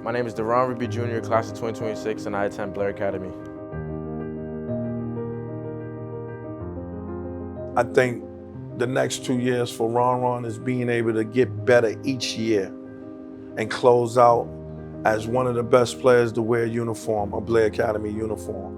My name is Deron Rippey Jr, class of 2026, and I attend Blair Academy. I think the next 2 years for Ron is being able to get better each year and close out as one of the best players to wear a uniform, a Blair Academy uniform.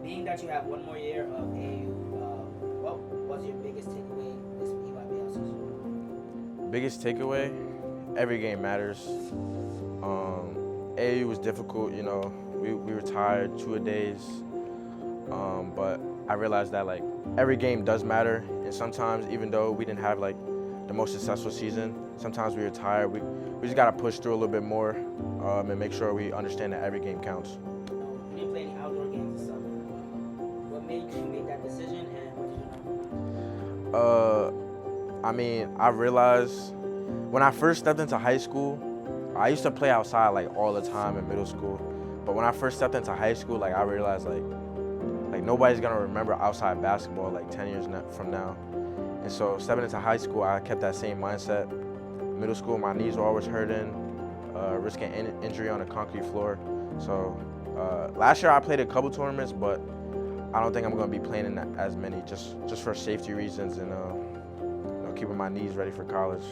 Being that you have one more year of AU, what was your biggest takeaway this EYBL season? Biggest takeaway, every game matters. AU was difficult, you know, we were tired 2-a-days, but I realized that like every game does matter, and sometimes even though we didn't have like the most successful season, sometimes we were tired. We just gotta push through a little bit more and make sure we understand that every game counts. You didn't play any outdoor games this summer. What made you make that decision, and what did you know? I mean, I realized when I first stepped into high school, I used to play outside like all the time in middle school. But when I first stepped into high school, like I realized like nobody's gonna remember outside basketball like 10 years from now. And so stepping into high school, I kept that same mindset. Middle school, my knees were always hurting, risking injury on the concrete floor. So last year I played a couple tournaments, but I don't think I'm gonna be playing in as many, just for safety reasons and you know, keeping my knees ready for college.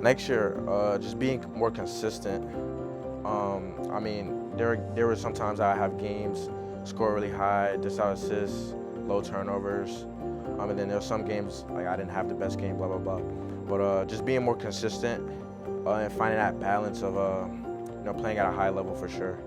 Next year, just being more consistent. I mean, there were some times I have games, score really high, dish out assists, low turnovers, and then there were some games like I didn't have the best game, blah blah blah. But just being more consistent and finding that balance of you know, playing at a high level for sure.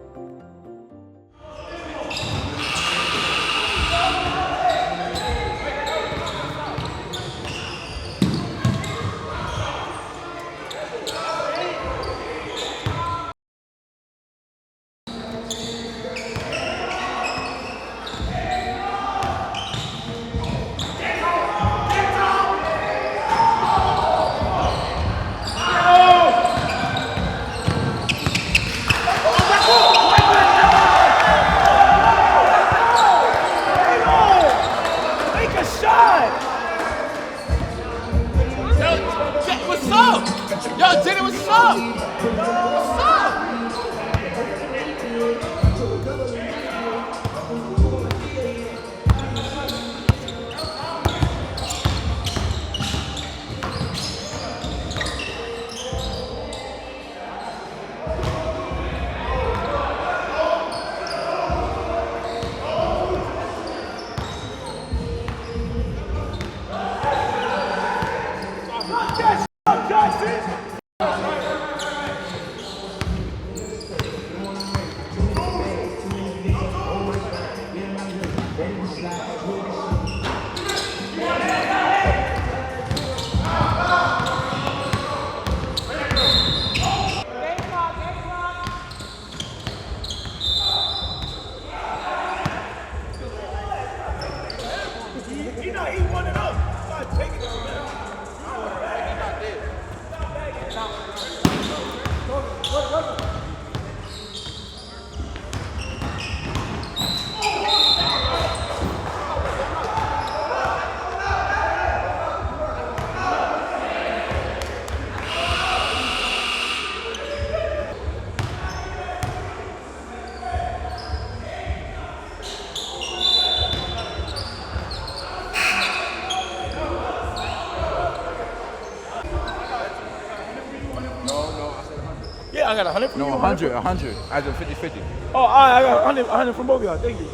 I got 100 from No, you? 100, 100, as a 50-50. Oh, all right, I got 100 from both of y'all. Thank you.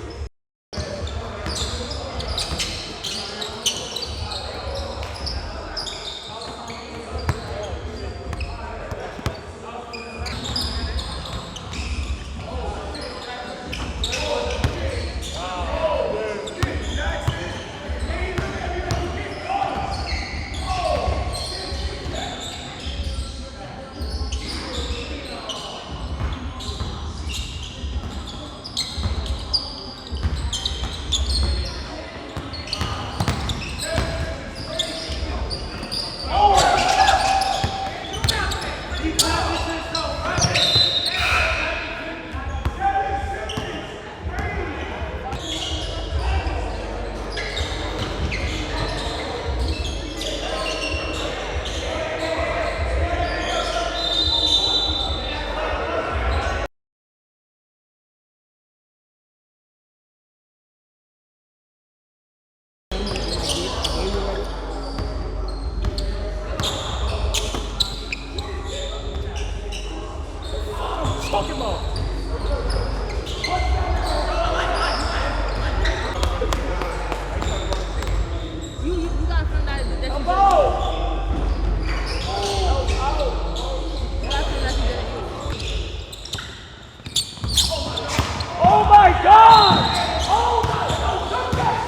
Talking about. You got from that you did. Oh my God! Oh my God!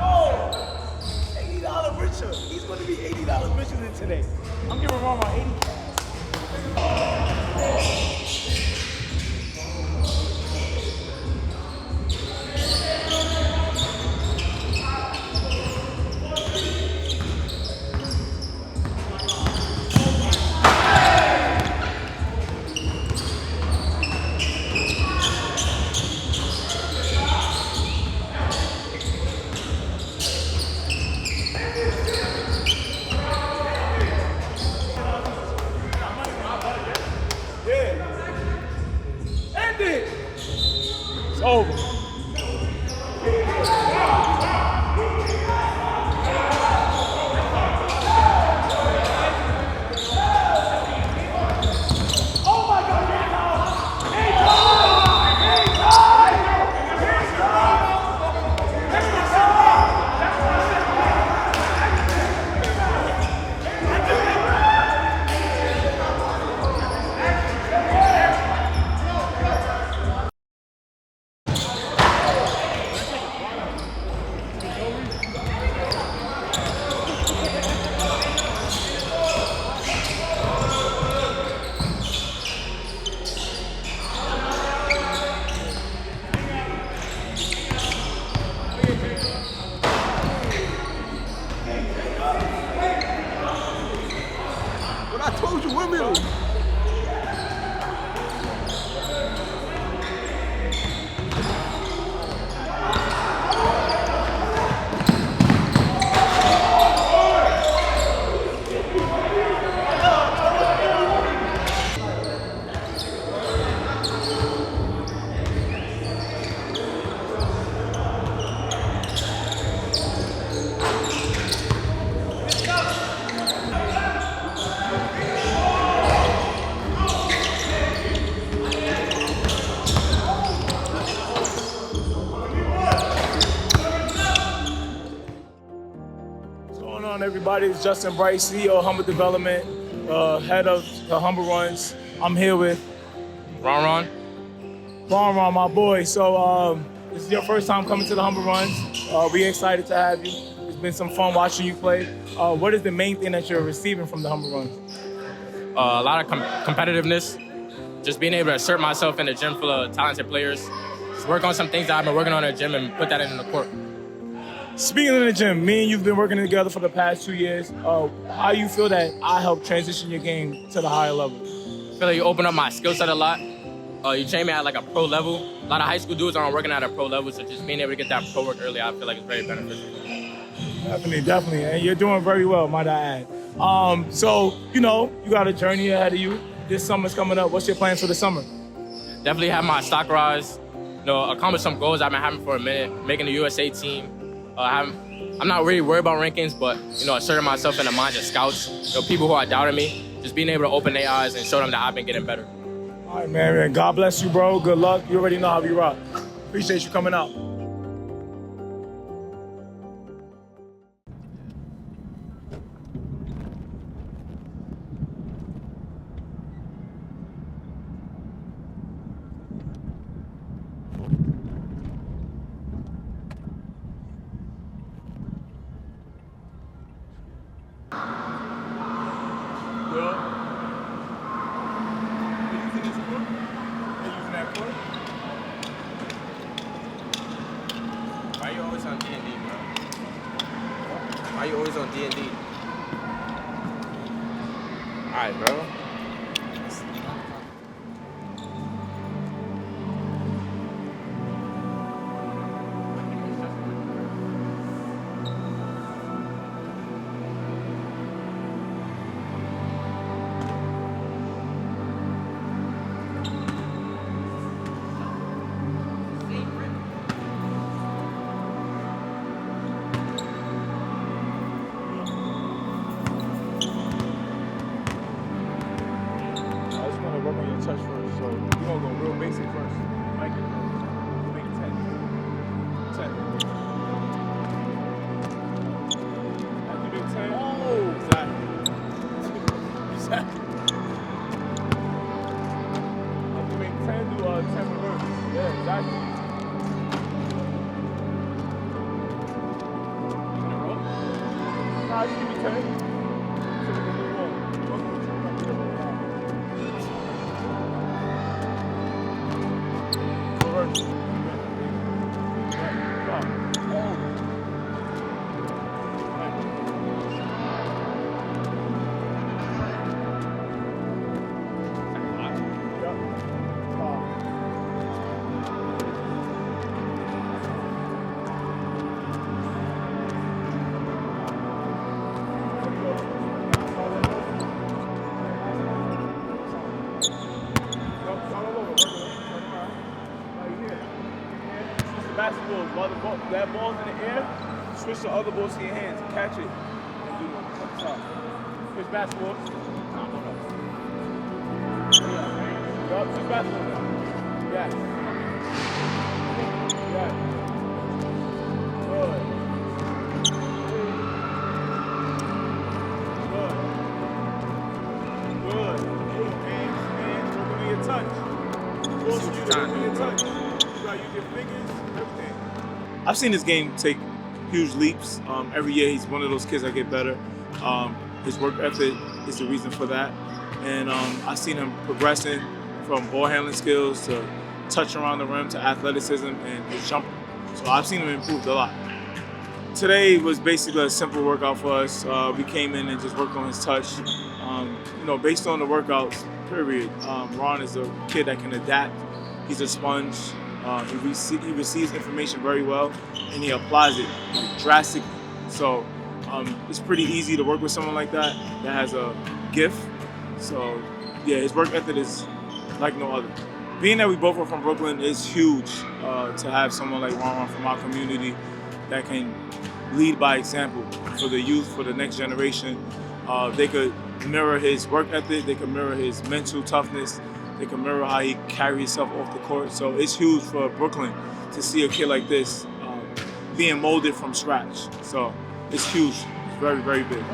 Oh, $80 richer. He's going to be $80 richer than today. I'm giving Ron 80 cash. End it. It's over. I told you, women. What's going on, everybody? It's Justin Bright, CEO of Humble Development, head of the Humble Runs. I'm here with Ron. Ron, my boy. So this is your first time coming to the Humble Runs. We're excited to have you. It's been some fun watching you play. What is the main thing that you're receiving from the Humble Runs? A lot of competitiveness. Just being able to assert myself in a gym full of talented players. Just work on some things that I've been working on in the gym and put that in the court. Speaking of the gym, me and you've been working together for the past 2 years. How you feel that I helped transition your game to the higher level? I feel like you open up my skill set a lot. You train me at like a pro level. A lot of high school dudes aren't working at a pro level, so just being able to get that pro work early, I feel like it's very beneficial. Definitely. And you're doing very well, might I add. So, you got a journey ahead of you. This summer's coming up. What's your plans for the summer? Definitely have my stock rise. Accomplish some goals I've been having for a minute. Making the USA team. I'm not really worried about rankings, but asserting myself in the minds of scouts, people who are doubting me, just being able to open their eyes and show them that I've been getting better. All right, man. God bless you, bro. Good luck. You already know how we rock. Appreciate you coming out. Why you always on D&D, bro? Why you always on D&D? Alright, bro. Touch first, so we're gonna go real basic first. Mike, make it 10. 10. After you do 10. Oh, exactly. Exactly. After you make 10, do 10 reverse. Yeah, exactly. In a row? Nah, just give me 10. So we can move on. Basketballs, while that ball's in the air, switch the other balls to your hands, catch it, and do it up top. Switch basketballs. Yeah, switch basketballs now. Yes. Yes. Good. Good. Good. Hands, don't give me a touch. Force you to give me a touch. You gotta use your fingers. I've seen this game take huge leaps. Every year he's one of those kids that get better. His work ethic is the reason for that. And I've seen him progressing from ball handling skills to touch around the rim to athleticism and his jumper. So I've seen him improve a lot. Today was basically a simple workout for us. We came in and just worked on his touch. Based on the workouts, period, Ron is a kid that can adapt. He's a sponge. He receives information very well, and he applies it drastically. So it's pretty easy to work with someone like that has a gift. So yeah, his work ethic is like no other. Being that we both are from Brooklyn, it's huge to have someone like Ron from our community that can lead by example for the youth, for the next generation. They could mirror his work ethic, they could mirror his mental toughness, they can mirror how he carries himself off the court. So it's huge for Brooklyn to see a kid like this being molded from scratch. So it's huge. It's very, very big.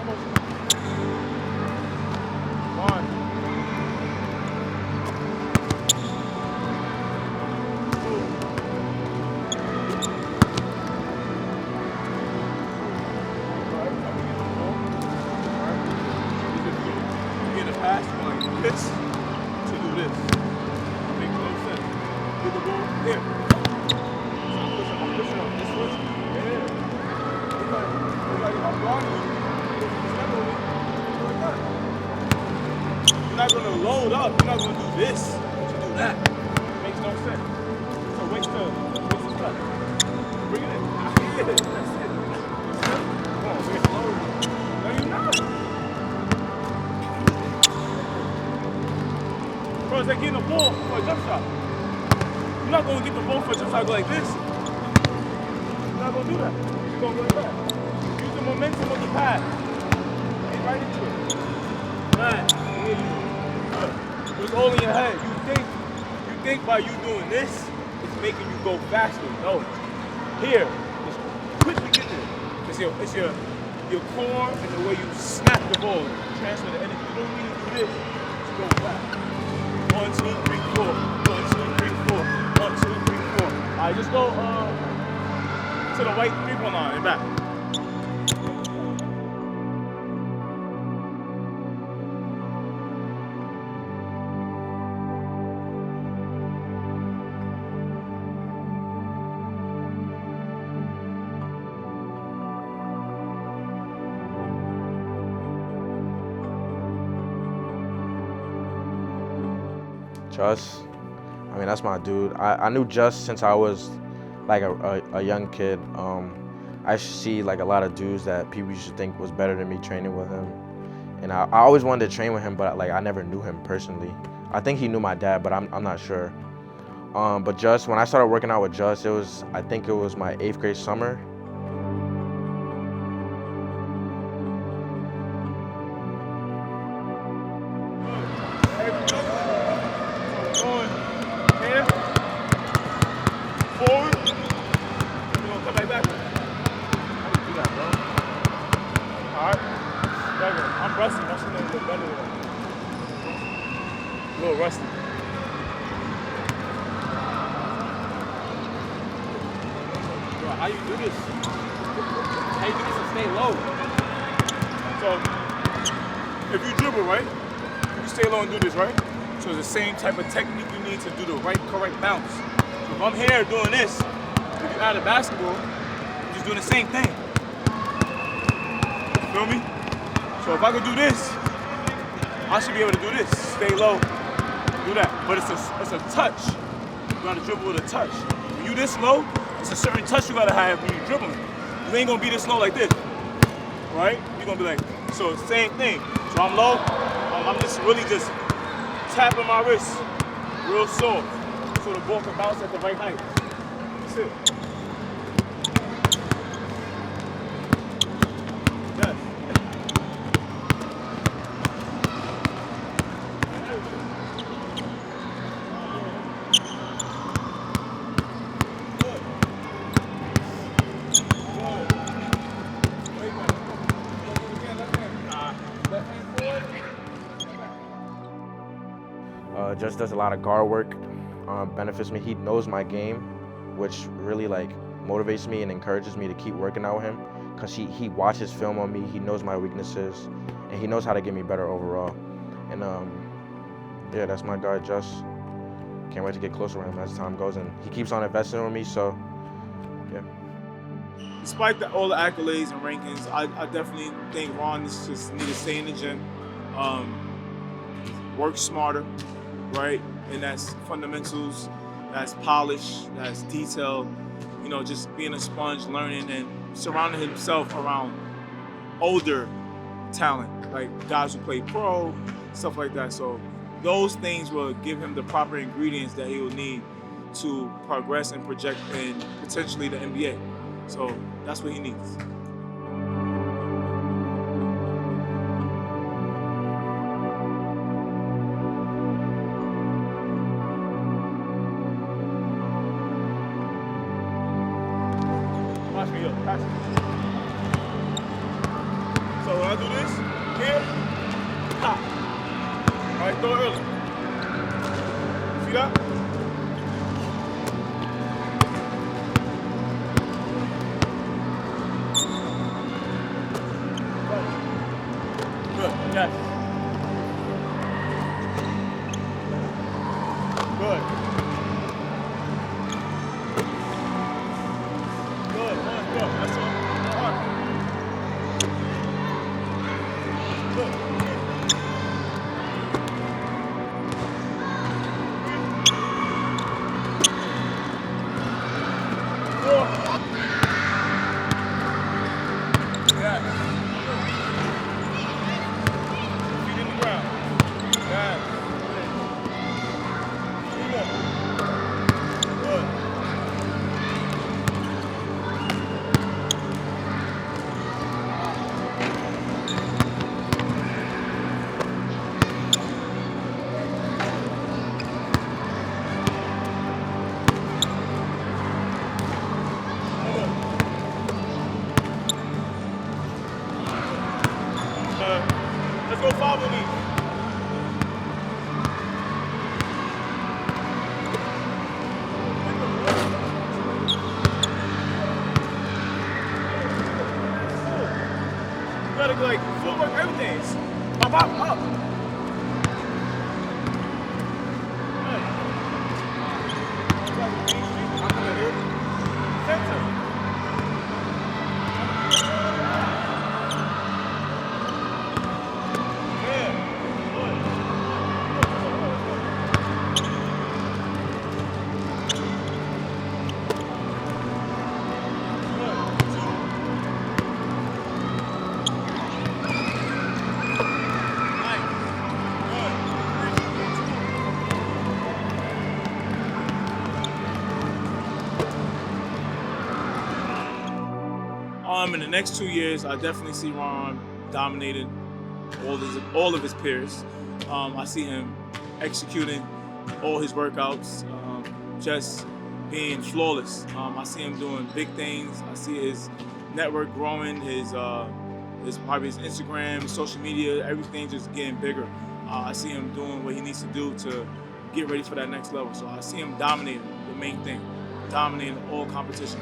You're not going to load up. You're not going to do this. But you do that. It makes no sense. So wait the step. Bring it in. Yeah, that's it. Come on, we're slow. No, you're not. Bro, it's like getting a ball for a jump shot. You're not going to get the ball for a jump shot go like this. You're not going to do that. gonna go back. Use the momentum of the pass. Get right into it. Right. It's all in your head. You think by you doing this, it's making you go faster. No. Here, just quickly get there. It's your core and the way you snap the ball, transfer the energy. You don't need to do this. Just go back. 1, 2, 3, 4. 1, 2, 3, 4. 1, 2, 3, 4. All right, just go to the white 3-point line and back. Just, I mean, that's my dude. I knew Just since I was like a young kid. I used to see like a lot of dudes that people used to think was better than me training with him. And I always wanted to train with him, but like I never knew him personally. I think he knew my dad, but I'm not sure. But Just, when I started working out with Just, I think it was my 8th grade summer. How you do this? How you do this and stay low? So, if you dribble, right? You stay low and do this, right? So it's the same type of technique you need to do the correct bounce. So if I'm here doing this, if you're out of basketball, you're just doing the same thing. You feel me? So if I could do this, I should be able to do this. Stay low, do that. But it's a touch. You gotta dribble with a touch. When you this low, it's a certain touch you gotta have when you're dribbling. You ain't gonna be this low like this, right? You're gonna be like, so same thing. So I'm low, I'm just really just tapping my wrist real soft so the ball can bounce at the right height. That's it. Yes. Just does a lot of guard work, benefits me. He knows my game, which really like motivates me and encourages me to keep working out with him, because he watches film on me, he knows my weaknesses, and he knows how to get me better overall. And yeah, that's my guy, Just. Can't wait to get closer with him as time goes, and he keeps on investing with me, so yeah. Despite all the accolades and rankings, I definitely think Ron just need to stay in the gym, work smarter, right? And that's fundamentals, that's polish, that's detail, you know, just being a sponge, learning and surrounding himself around older talent, like guys who play pro, stuff like that. So those things will give him the proper ingredients that he will need to progress and project in potentially the NBA. So that's what he needs. Watch me up, pass it. So when I do this, here, pop. All right, throw it early. See that? Good, yes. Good. Good, one, go, that's all. All right. Good. athletic, like footwork, everything. It's up. In the next 2 years, I definitely see Ron dominating all of his peers. I see him executing all his workouts, just being flawless. I see him doing big things. I see his network growing, his Instagram, social media, everything just getting bigger. I see him doing what he needs to do to get ready for that next level. So I see him dominating the main thing, dominating all competition.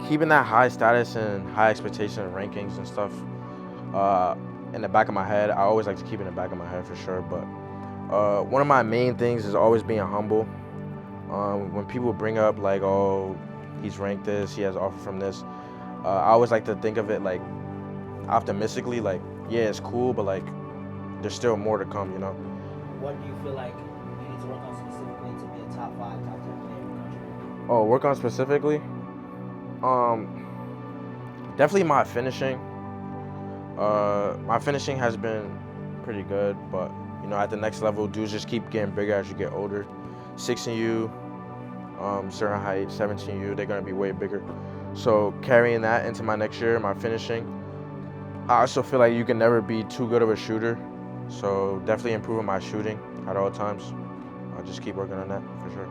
Keeping that high status and high expectation and rankings and stuff in the back of my head, I always like to keep it in the back of my head for sure. But one of my main things is always being humble. When people bring up like, oh, he's ranked this, he has offer from this, I always like to think of it like optimistically, like, yeah, it's cool, but like there's still more to come, you know? What do you feel like you need to work on specifically to be a top 5, top 10 player in the country? Oh, work on specifically? Definitely my finishing. My finishing has been pretty good, but you know, at the next level, dudes just keep getting bigger as you get older. 16U, certain height, 17U, they're gonna be way bigger. So carrying that into my next year, my finishing, I also feel like you can never be too good of a shooter. So definitely improving my shooting at all times. I'll just keep working on that for sure.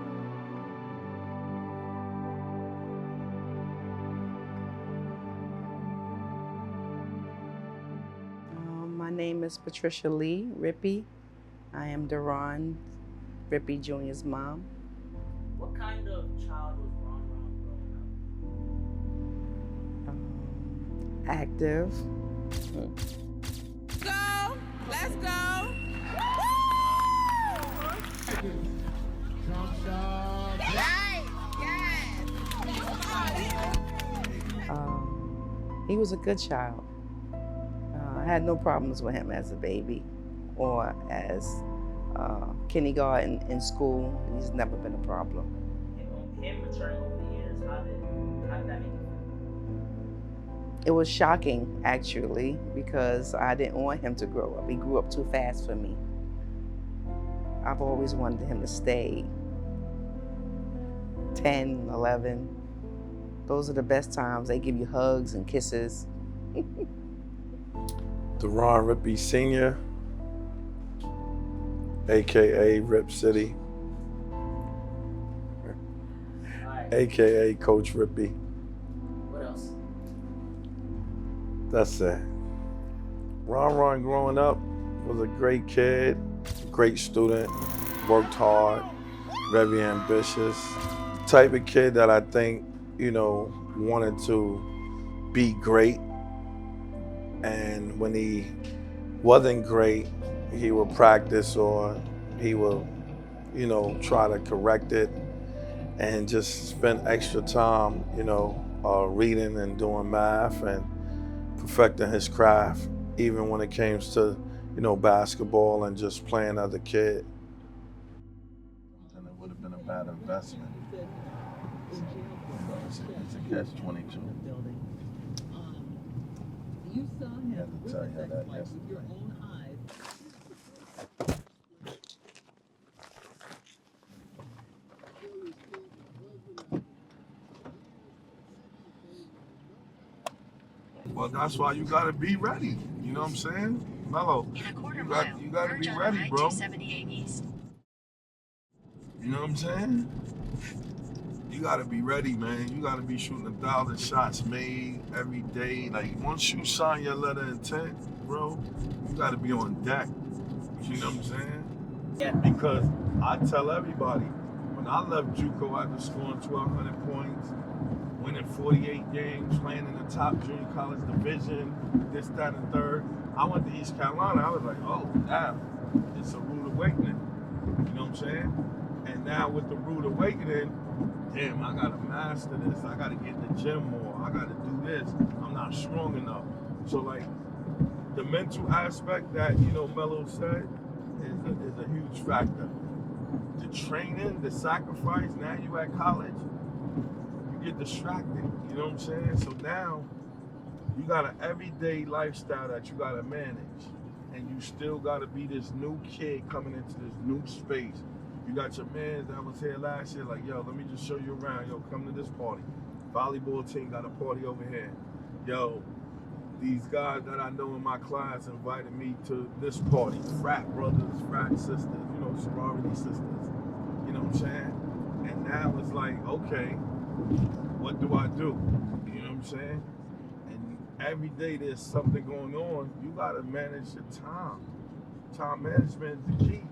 My name is Patricia Lee Rippey. I am Deron Rippey Jr.'s mom. What kind of child was Ron growing up? Active. Go! Let's go! He was a good child. I had no problems with him as a baby or as kindergarten in school. He's never been a problem. Him maturing over the years, how did that make you feel? It was shocking, actually, because I didn't want him to grow up. He grew up too fast for me. I've always wanted him to stay 10, 11. Those are the best times. They give you hugs and kisses. Deron Rippey Sr., AKA Rip City, AKA Coach Rippey. What else? That's it. Ron growing up was a great kid, great student, worked hard, very ambitious. The type of kid that I think wanted to be great. And when he wasn't great, he would practice or he would, try to correct it and just spend extra time, reading and doing math and perfecting his craft, even when it came to, basketball and just playing as a kid. And it would have been a bad investment. It's a catch-22. I had to tell you that yesterday. Well, that's why you gotta be ready. You know what I'm saying? Mello, you gotta be ready, bro. You know what I'm saying? You gotta be ready, man. You gotta be shooting 1,000 shots made every day. Like, once you sign your letter of intent, bro, you gotta be on deck. You know what I'm saying? Yeah. Because I tell everybody, when I left JUCO after scoring 1,200 points, winning 48 games, playing in the top junior college division, this, that, and third, I went to East Carolina. I was like, oh, damn, it's a rude awakening. You know what I'm saying? And now with the rude awakening, damn, I gotta master this. I gotta get in the gym more. I gotta do this. I'm not strong enough. So, like, the mental aspect that, Mello said is a huge factor. The training, the sacrifice, now you at college, you get distracted. You know what I'm saying? So now you got an everyday lifestyle that you gotta manage. And you still gotta be this new kid coming into this new space. You got your man that was here last year, like, yo, let me just show you around. Yo, come to this party. Volleyball team got a party over here. Yo, these guys that I know in my class invited me to this party. Frat brothers, frat sisters, sorority sisters. You know what I'm saying? And now it's like, okay, what do I do? You know what I'm saying? And every day there's something going on. You gotta manage your time. Time management is the key.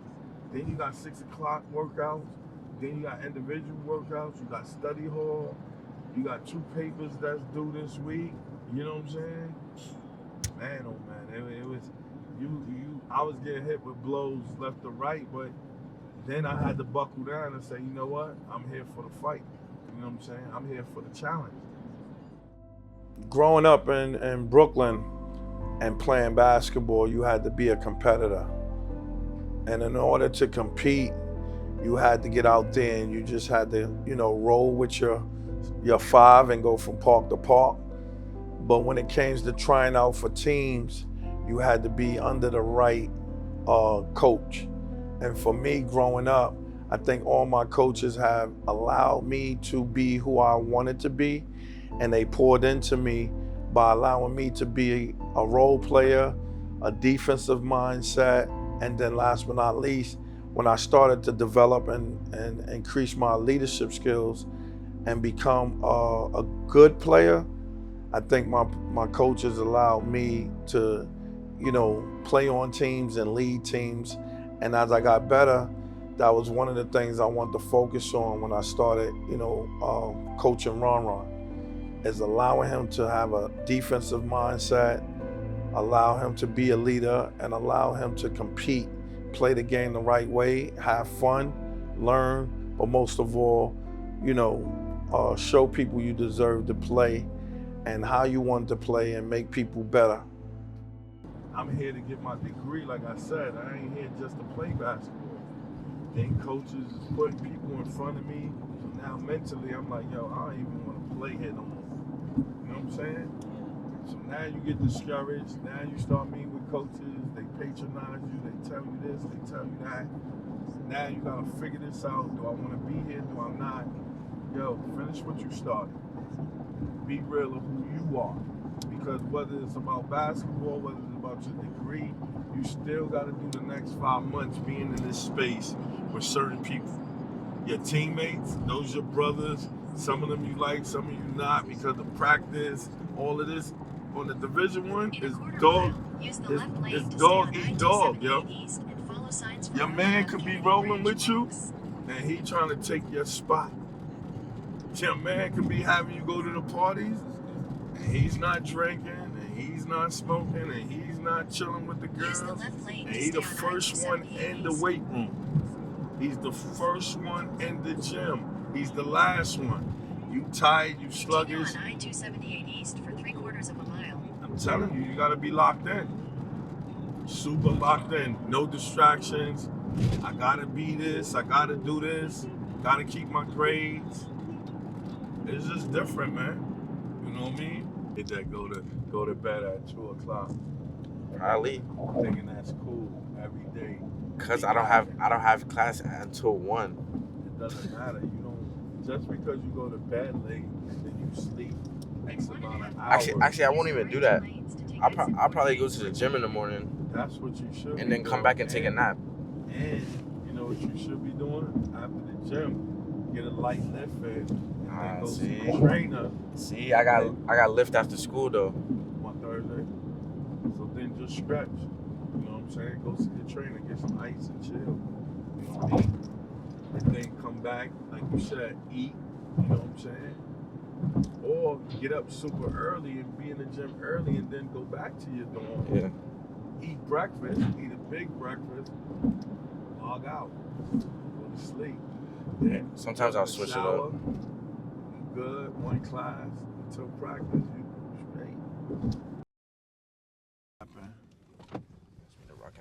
Then you got 6 o'clock workouts. Then you got individual workouts. You got study hall. You got 2 papers that's due this week. You know what I'm saying? Man, oh man, it was I was getting hit with blows left to right, but then I had to buckle down and say, you know what? I'm here for the fight. You know what I'm saying? I'm here for the challenge. Growing up in Brooklyn and playing basketball, you had to be a competitor. And in order to compete, you had to get out there and you just had to, roll with your 5 and go from park to park. But when it came to trying out for teams, you had to be under the right coach. And for me, growing up, I think all my coaches have allowed me to be who I wanted to be, and they poured into me by allowing me to be a role player, a defensive mindset, and then last but not least, when I started to develop and increase my leadership skills and become a good player, I think my coaches allowed me to, play on teams and lead teams. And as I got better, that was one of the things I wanted to focus on when I started, coaching Ron, is allowing him to have a defensive mindset, allow him to be a leader, and allow him to compete, play the game the right way, have fun, learn, but most of all, show people you deserve to play and how you want to play and make people better. I'm here to get my degree, like I said. I ain't here just to play basketball. Then coaches is putting people in front of me. So now mentally, I'm like, yo, I don't even want to play here no more. You know what I'm saying? So now you get discouraged. Now you start meeting with coaches. They patronize you. They tell you this. They tell you that. Now you got to figure this out. Do I want to be here? Do I not? Yo, finish what you started. Be real of who you are. Because whether it's about basketball, whether it's about your degree, you still got to do the next 5 months being in this space with certain people. Your teammates, those your brothers, some of them you like, some of you not, because of practice, all of this. On the Division I, it's dog eat dog, yo. Your man could be rolling with you, and he trying to take your spot. Your man could be having you go to the parties, and he's not drinking, and he's not smoking, and he's not chilling with the girls, and he's the first one in the weight room. He's the first one in the gym. He's the last one. You tired, you sluggish. Continue on I-278 East for 3/4 of a mile. I'm telling you, you gotta be locked in. Super locked in, no distractions. I gotta be this, I gotta do this, gotta keep my grades. It's just different, man. You know what I mean? Did that go to bed at 2 o'clock? Probably. Thinking that's cool every day. Cause I don't have class until 1. It doesn't matter. You don't just because you go to bed late and then you sleep X amount of hours. Actually, I won't even do that. I'll probably go to the gym in the morning That's what you should. and then come back and take a nap. And you know what you should be doing after the gym? Get a light lift in, and then go see the trainer. See, I got lift after school though. On Thursday. So then just stretch. You know what I'm saying? Go see the trainer, get some ice and chill. You know what I mean? And then come back, like you said, eat. You know what I'm saying? Or get up super early and be in the gym early, and then go back to your dorm. Yeah. Eat breakfast, eat a big breakfast, log out, go to sleep. Then Sometimes I'll switch it up. You good, one class until practice, you straight.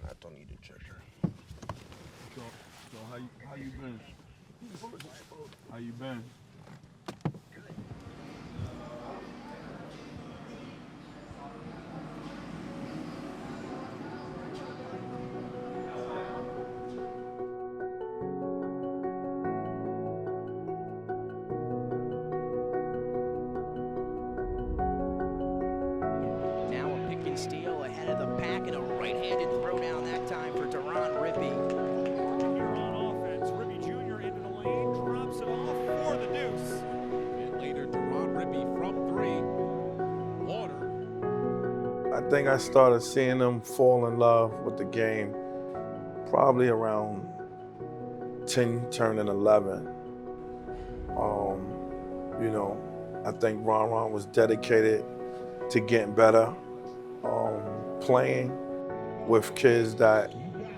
I don't need a checker. So how you been? How you been? Now a pick and steal ahead of the pack and a right-handed throwdown that time for Deron Rippey. Here on offense, Rippey Jr. into the lane, drops it off for the deuce. And later, Deron Rippey from 3. Water. I think I started seeing them fall in love with the game probably around 10 turning 11. You know, I think Ron was dedicated to getting better, playing with kids that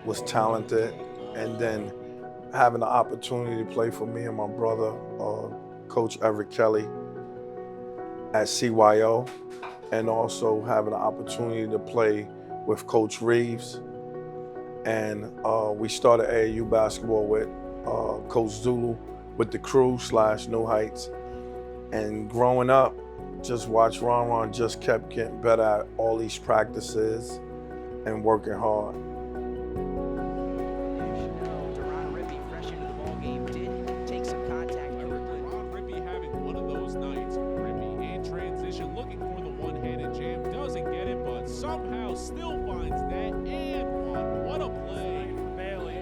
was talented, and then having the opportunity to play for me and my brother, Coach Everett Kelly at CYO, and also having the opportunity to play with Coach Reeves. And we started AAU basketball with Coach Zulu with the crew / New Heights. And growing up, just watch Ron just kept getting better at all these practices and working hard. Deron Rippey, fresh into the ballgame, did take some contact. Deron Rippey having one of those nights. Rippey in transition, looking for the one-handed jam, doesn't get it, but somehow still finds that and one. What a play for Bailey.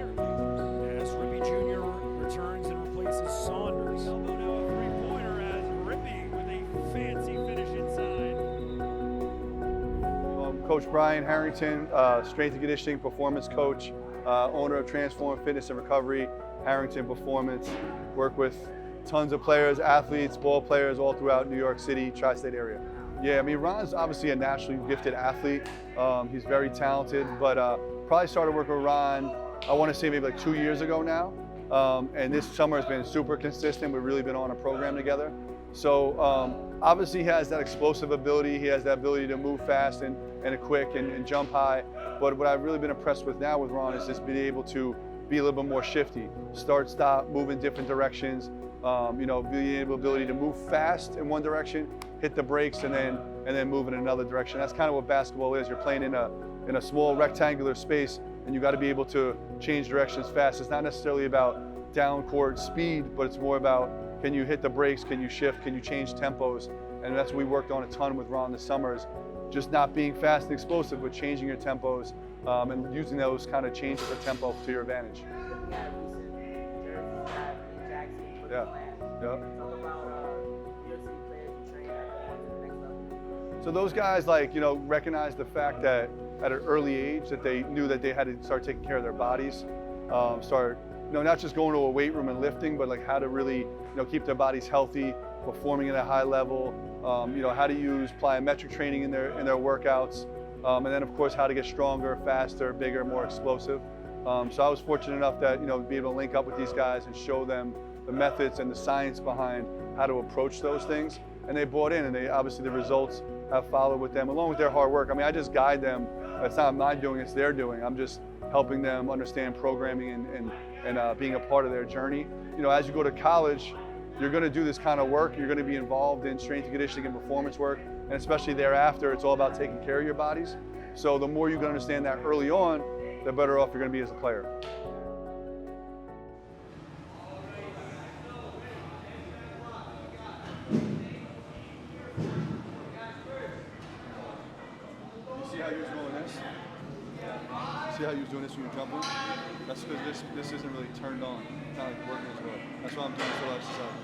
As Rippey Jr. returns and replaces Saunders. Elbow now a three-pointer as Rippey with a fancy finish inside. Coach Brian Harrington, strength and conditioning performance coach, owner of Transform Fitness and Recovery, Harrington Performance. Work with tons of players, athletes, ball players all throughout New York City, tri-state area. Yeah, I mean, Ron's obviously a naturally gifted athlete. He's very talented, but probably started working with Ron, I want to say maybe like 2 years ago now. And this summer has been super consistent. We've really been on a program together. So obviously he has that explosive ability. He has that ability to move fast and quick and jump high. But what I've really been impressed with now with Ron is just being able to be a little bit more shifty. Start, stop, move in different directions. You know, being able ability to move fast in one direction, hit the brakes, and then move in another direction. That's kind of what basketball is. You're playing in a small rectangular space, and you got to be able to change directions fast. It's not necessarily about down court speed, but it's more about, can you hit the brakes, can you shift, can you change tempos? And that's what we worked on a ton with Ron this summer, is just not being fast and explosive, but changing your tempos and using those kind of changes of tempo to your advantage. Yeah. So those guys, like, you know, recognize the fact that at an early age that they knew that they had to start taking care of their bodies, start, not just going to a weight room and lifting, but like how to really, keep their bodies healthy, performing at a high level, how to use plyometric training in their workouts, and then of course how to get stronger, faster, bigger, more explosive. So I was fortunate enough that, be able to link up with these guys and show them the methods and the science behind how to approach those things. And they bought in, and obviously the results have followed with them, along with their hard work. I mean, I just guide them. It's not my doing, it's their doing. I'm just helping them understand programming and being a part of their journey. As you go to college, you're going to do this kind of work. You're going to be involved in strength and conditioning and performance work, and especially thereafter, it's all about taking care of your bodies. So the more you can understand that early on, the better off you're going to be as a player. See how you was doing this? See how you was doing this when you were jumping? That's because this isn't really turned on. It's not like working as well. That's why I'm doing full exercise.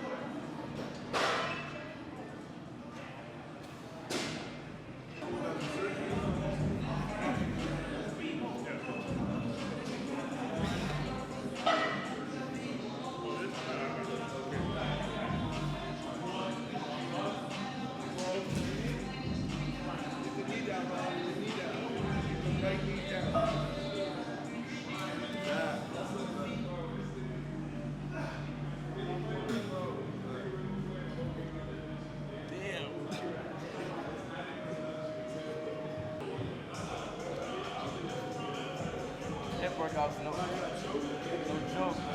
Workouts, no joke.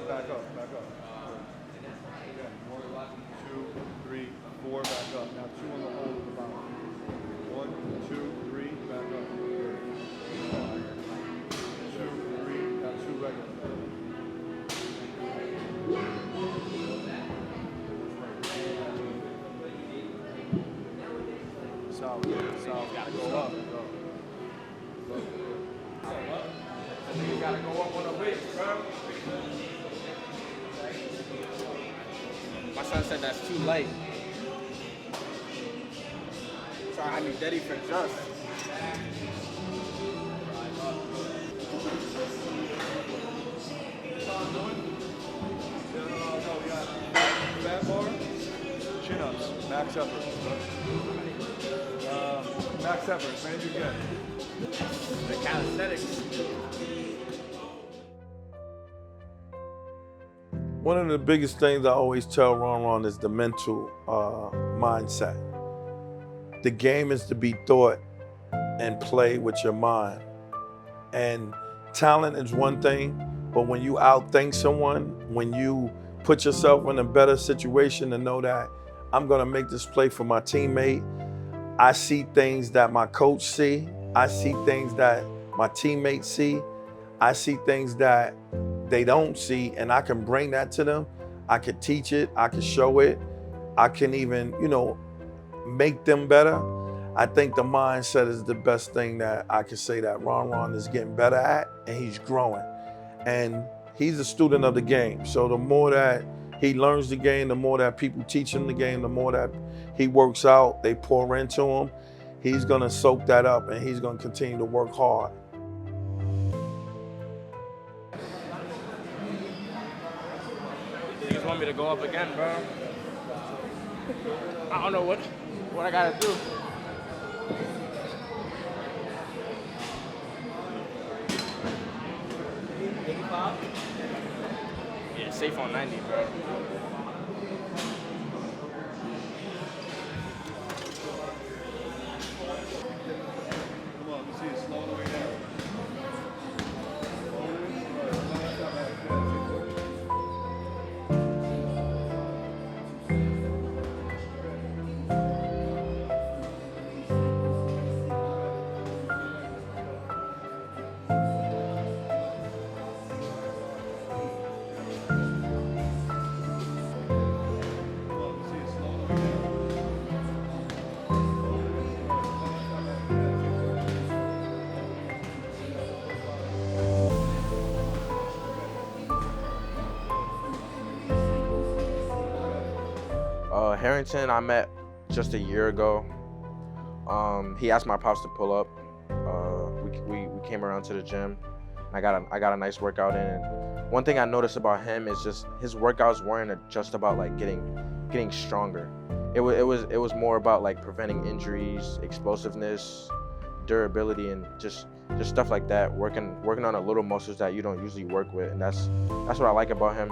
Back up. 1, 2, 3, 4, back up. Now 2 on the hold of the bottom. 1, 2, 3, back up. 2, 3, now 2 regular. Solid. Gotta go up. You gotta go up on the weight, bro. My son said that's too light. So I need Daddy for just. Fat bar, chin-ups, max effort. Max effort, as many as you get. The calisthenics. One of the biggest things I always tell Ron is the mental mindset. The game is to be thought and play with your mind. And talent is one thing, but when you outthink someone, when you put yourself in a better situation to know that I'm gonna make this play for my teammate, I see things that my coach see, I see things that my teammates see, I see things that they don't see, and I can bring that to them. I can teach it, I can show it, I can even, make them better. I think the mindset is the best thing that I can say that Ron is getting better at, and he's growing. And he's a student of the game. So the more that he learns the game, the more that people teach him the game, the more that he works out, they pour into him, he's gonna soak that up and he's gonna continue to work hard. You just want me to go up again, bro? I don't know what I gotta do. Yeah, safe on 90, bro. Harrington, I met just a year ago. He asked my pops to pull up. We came around to the gym. I got a nice workout in. And one thing I noticed about him is just his workouts weren't just about like getting stronger. It was more about like preventing injuries, explosiveness, durability, and just stuff like that. Working on the little muscles that you don't usually work with, and that's what I like about him.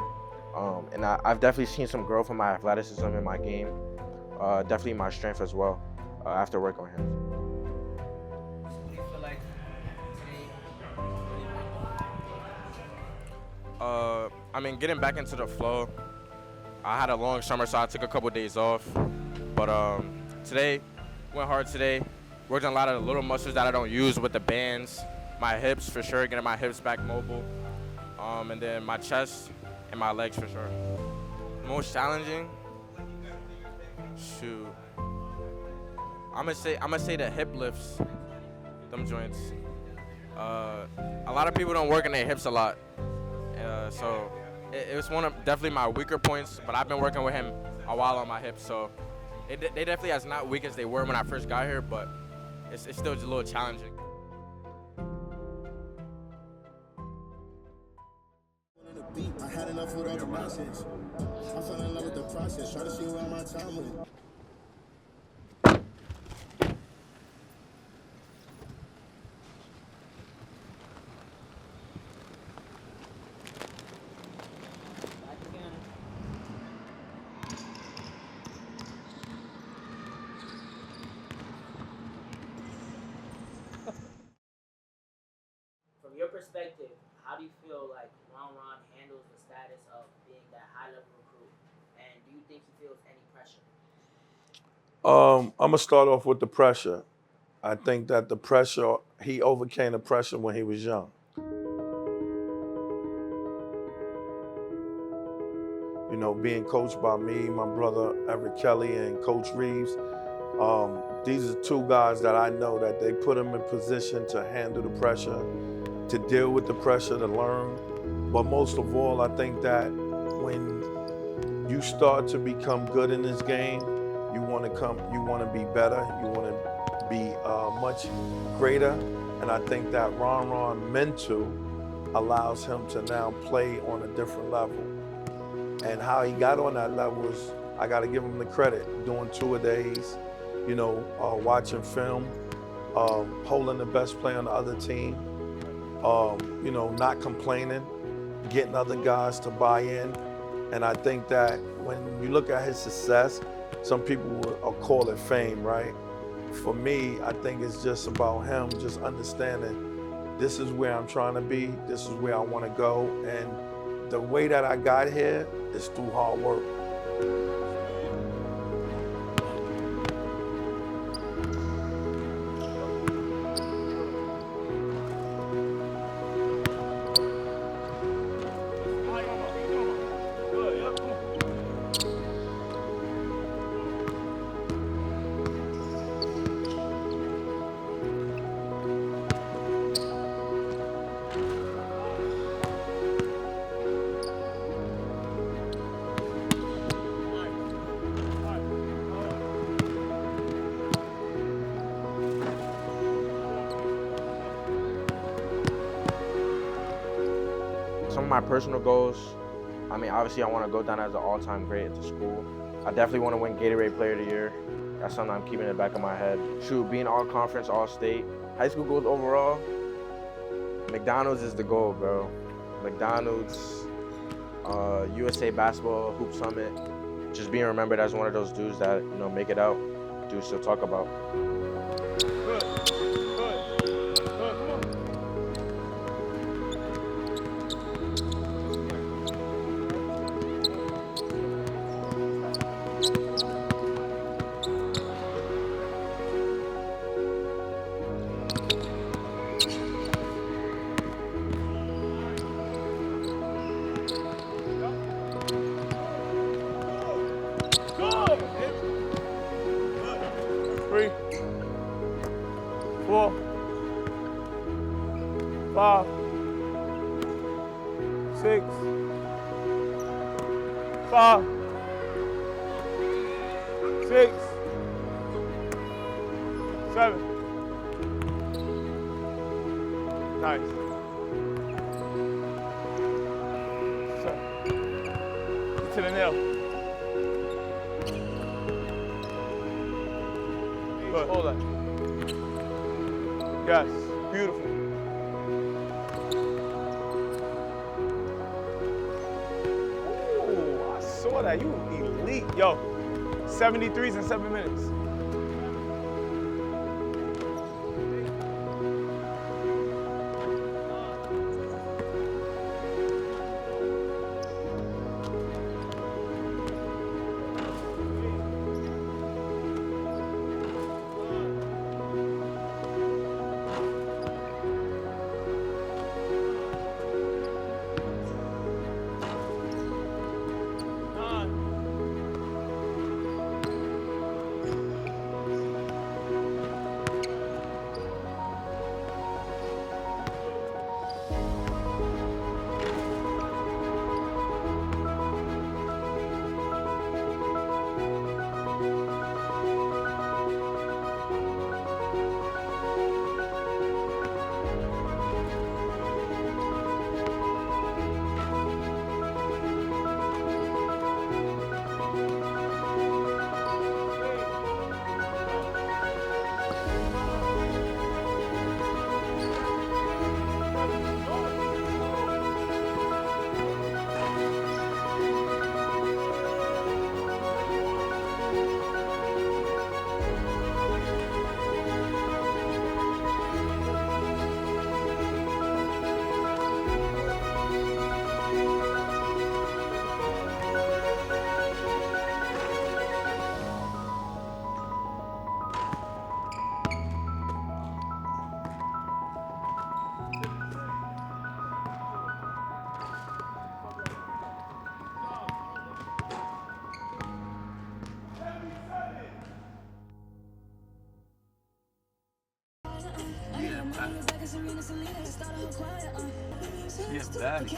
And I've definitely seen some growth in my athleticism in my game. Definitely my strength as well after working on him. Do you feel like I mean, getting back into the flow. I had a long summer, so I took a couple days off. But today, went hard today. Worked on a lot of the little muscles that I don't use with the bands. My hips, for sure, getting my hips back mobile. And then my chest and my legs, for sure. Most challenging? Shoot. I'm gonna say the hip lifts, them joints. A lot of people don't work on their hips a lot. So it was one of definitely my weaker points, but I've been working with him a while on my hips, so they definitely as not weak as they were when I first got here, but it's still just a little challenging. I had enough with all the nonsense. I fell in love with the process, try to see where my time went. From your perspective, how do you feel like Ron handles the status of being that high-level recruit? And do you think he feels any pressure? I'm gonna start off with the pressure. I think that the pressure, he overcame the pressure when he was young. You know, being coached by me, my brother Everett Kelly, and Coach Reeves, these are two guys that I know that they put him in position to handle the pressure, to deal with the pressure, to learn. But most of all, I think that when you start to become good in this game, you want to be better, you want to be much greater. And I think that Ron mental allows him to now play on a different level. And how he got on that level is, I got to give him the credit, doing two-a-days, you know, watching film, holding the best player on the other team, you know, not complaining, getting other guys to buy in. And I think that when you look at his success, some people will call it fame, right? For me, I think it's just about him just understanding this is where I'm trying to be, this is where I want to go, and the way that I got here is through hard work. Some of my personal goals, I mean, obviously I want to go down as an all-time great at the school. I definitely want to win Gatorade Player of the Year. That's something I'm keeping in the back of my head. Shoot, being all-conference, all-state. High school goals overall, McDonald's is the goal, bro. McDonald's, USA Basketball, Hoop Summit. Just being remembered as one of those dudes that, you know, make it out, dudes to talk about. 6, 7. Nice. So, to the nail. Good. Hold that. Yes, beautiful. Ooh, I saw that. You elite. Yo, 73s in 7 minutes. Yes, daddy.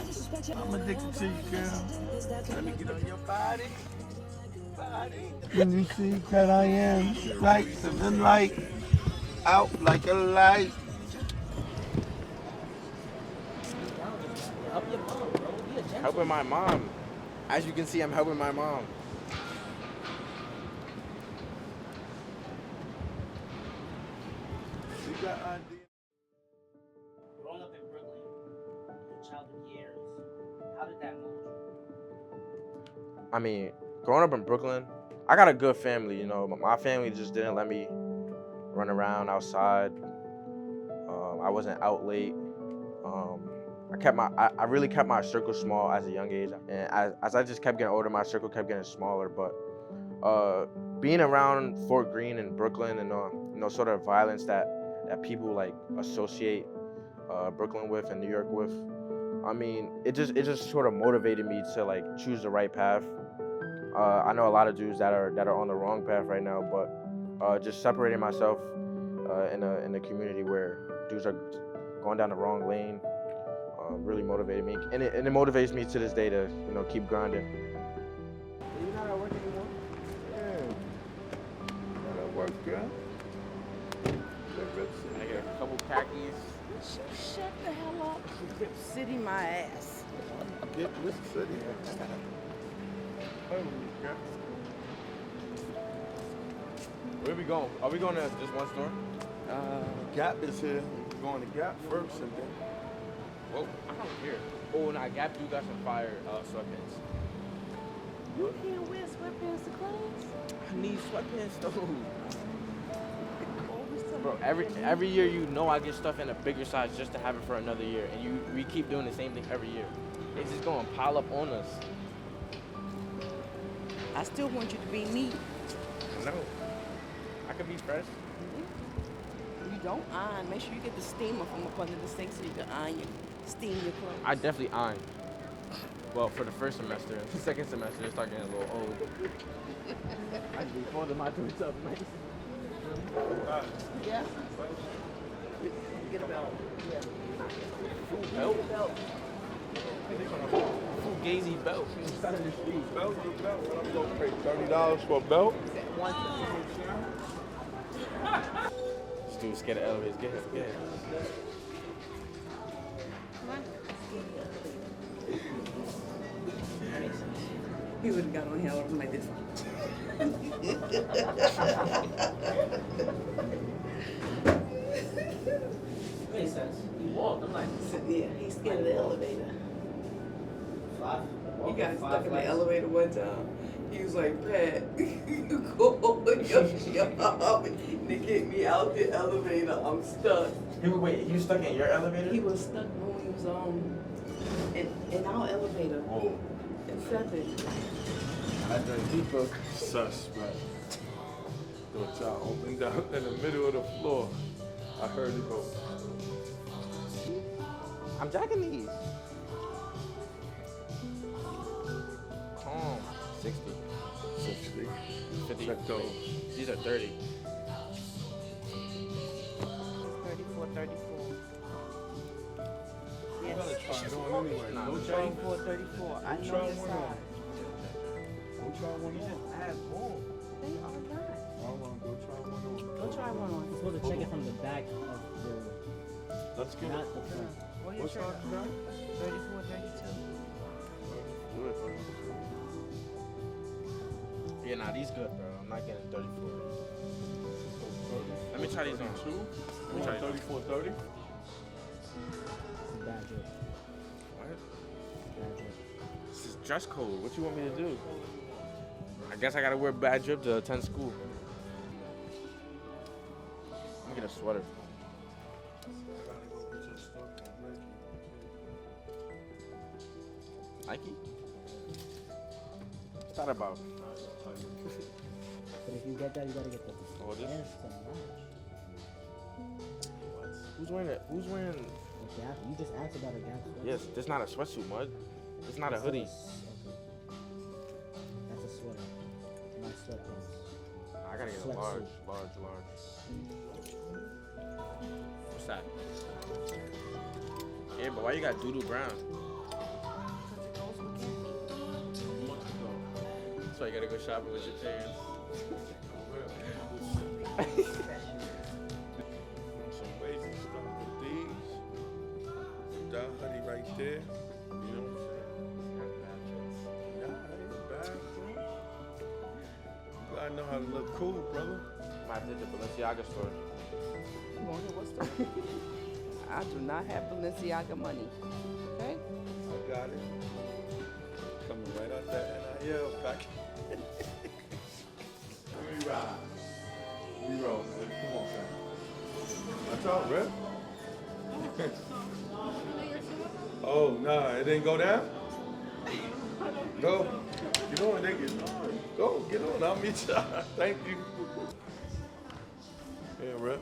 I'm addicted to you, girl. Let me get on your body. Can you see that I am like the light, out like a light? Helping my mom. As you can see, I'm helping my mom. Growing up in Brooklyn, your childhood years, how did that mold you? I mean, growing up in Brooklyn, I got a good family, you know, but my family just didn't let me run around outside. I wasn't out late. I really kept my circle small as a young age, and as I just kept getting older, my circle kept getting smaller. But being around Fort Greene and Brooklyn, and sort of violence that people like associate Brooklyn with and New York with, I mean, it just sort of motivated me to like choose the right path. I know a lot of dudes that are on the wrong path right now, but just separating myself in a community where dudes are going down the wrong lane really motivated me, and it motivates me to this day to keep grinding. You're not at work anymore? Yeah. Not at work, girl. I get a couple khakis. Shut the hell up. Rip City my ass. Get Rip City. Where we going? Are we going to just one store? Gap is here. We're going to Gap first and then. Whoa, I don't care. Oh, nah, Gap do got some fire sweatpants. You can't wear sweatpants to class? I need sweatpants though. Bro, every year I get stuff in a bigger size just to have it for another year, and we keep doing the same thing every year. It's just gonna pile up on us. I still want you to be neat. No, I could be fresh. You don't iron. Make sure you get the steamer from up under the sink so you can iron steam your clothes. I definitely iron. Well, for the first semester. The second semester, it started getting a little old. I just be folding my tweets up, man. Yeah. Get a belt. Yeah. Belt? Fugazi belt. Belt, what I'm going to pay? $30 for a belt? Once. This dude's scared of elevators. Get him. He would have got on here like this. Makes sense. He walked. I'm like, Yeah, he's scared of the elevator. He got stuck in the flights. elevator one time. He was like, Pat, you call your job to get me out the elevator. I'm stuck. He was stuck in your elevator? He was stuck when he was in our elevator. Oh. In 7. That's deeper. Suspect. So y'all opened down in the middle of the floor. I heard it go. I'm jacking these. 60. 50. Check those. These are 30. 34, 34. You gotta try it on anyway. Nah, Go try 34, 34. I know try your one on. size. Go try one on. I have more. They are not. Hold on, go try one on. Go try one on. You're supposed to check it from the back of the. Let's get Not it. the front. What What size you got? 34, 32. Yeah, nah, these good, bro. I'm not getting 34. Let me try these on. 32. Let me try 34, 30. It's a bad joke. What? Bad joke. This is dress code. What you want me to do? I guess I gotta wear bad drip to attend school. Let me get a sweater. Nike? What's that about? But if you get that, you gotta get the Oh, this? pants to match. Who's wearing it? Who's wearing? The Gap. You just asked about a Gap sweater. Yes, this not a sweatsuit, mud. It's not a hoodie. Okay. That's a sweater. Not sweatpants. I gotta get a Sweatsuit. large. What's that? Yeah, but why you got doodoo brown? That's why you gotta go shopping with your parents. Some basic stuff with these. That hoodie right there. You know what I'm saying? Nah, it ain't bad, bro. You gotta know how to look cool, brother. My did the Balenciaga store. You want to hear what story? I do not have Balenciaga money. Okay? I got it. Coming right out that NIL packet. Let me ride. We roll, man. Come on, fam. Watch out, Rip. Oh, nah, it didn't go down? Go. Get on, nigga. Go, get on. I'll meet you. Thank you. Yeah, Rip.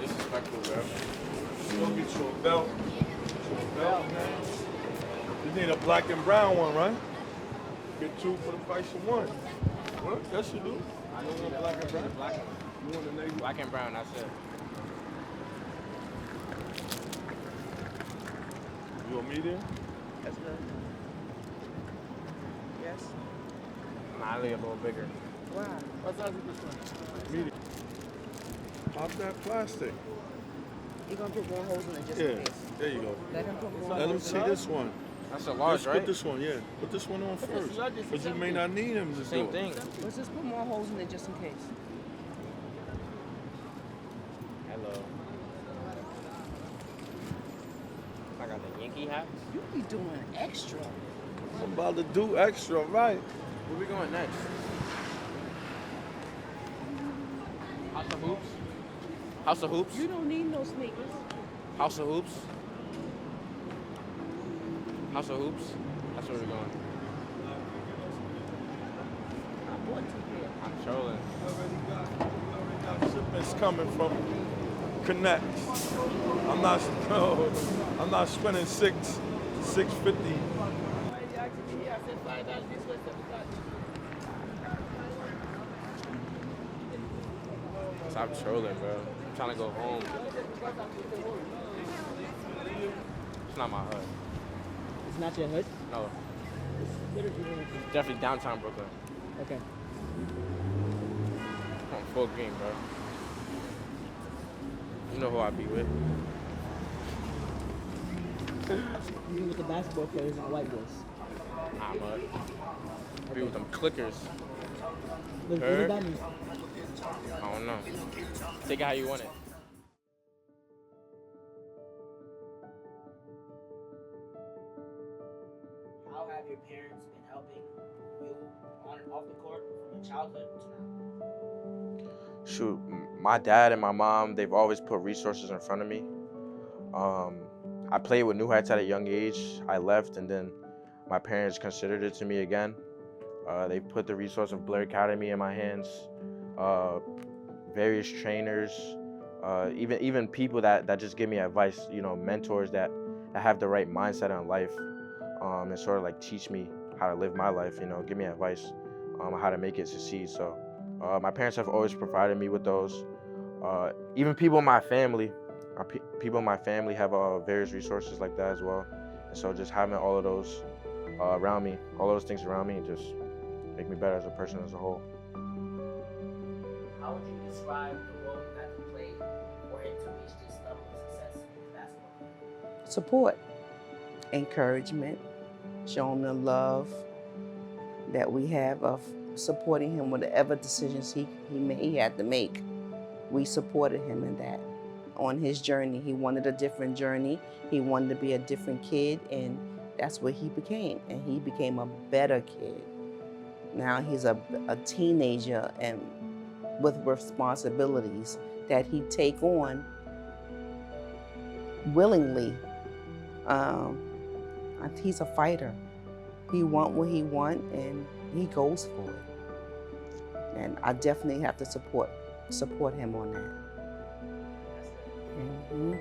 Disrespectful, bro. Go get you a belt. Get you a belt, man. You need a black and brown one, right? Get two for the price of one. What? Yes, you do. I You want a black and brown? Black, You want a navy? black and brown, that's it. You want medium? That's good. Yes. Nah, I look a little bigger. Why? What size is this one? Medium. Pop that plastic. You're going to put more holes in it just Yeah, in case. there you go. Let him put more Let him holes see in it. this one. That's a large, Let's right? put this one, yeah. Put this one on first. But you may not need him to Same do thing. it. Let's just put more holes in it just in case. Hello. I got the Yankee hat. You be doing extra. I'm about to do extra, right? Where we going next? House of Hoops? House of Hoops? You don't need no sneakers. House of Hoops? House of Hoops? That's where we're going. I bought 2 pairs. I'm trolling. Shipment's coming from Connect. I'm not spending $650. Stop trolling, bro. I'm trying to go home. It's not my hood. It's not your hood? No. What are you doing? Definitely downtown Brooklyn. Okay. I'm on Fort Greene, bro. You know who I be with. You be with the basketball players and the white boys. Nah, mud. I be with them clickers. What Heard? does that mean? I don't know. Take it how you want it. How have your parents been helping you on and off the court from your childhood to now? Shoot, my dad and my mom, they've always put resources in front of me. I played with New Heights at a young age. I left, and then my parents considered it to me again. They put the resource of Blair Academy in my hands, various trainers, even people that just give me advice, you know, mentors that have the right mindset in life, and sort of like teach me how to live my life, you know, give me advice on how to make it succeed. So my parents have always provided me with those. Even people in my family, people in my family have various resources like that as well. And so just having all of those around me, all those things around me, just make me better as a person as a whole. How would you describe the role that you played for him to reach this level of success in basketball? Support, encouragement, showing the love that we have of supporting him with whatever decisions he had to make. We supported him in that. On his journey, he wanted a different journey. He wanted to be a different kid, and that's what he became. And he became a better kid. Now he's a teenager and with responsibilities that he take on willingly. He's a fighter. He want what he want, and he goes for it. And I definitely have to support him on that. Mm-hmm.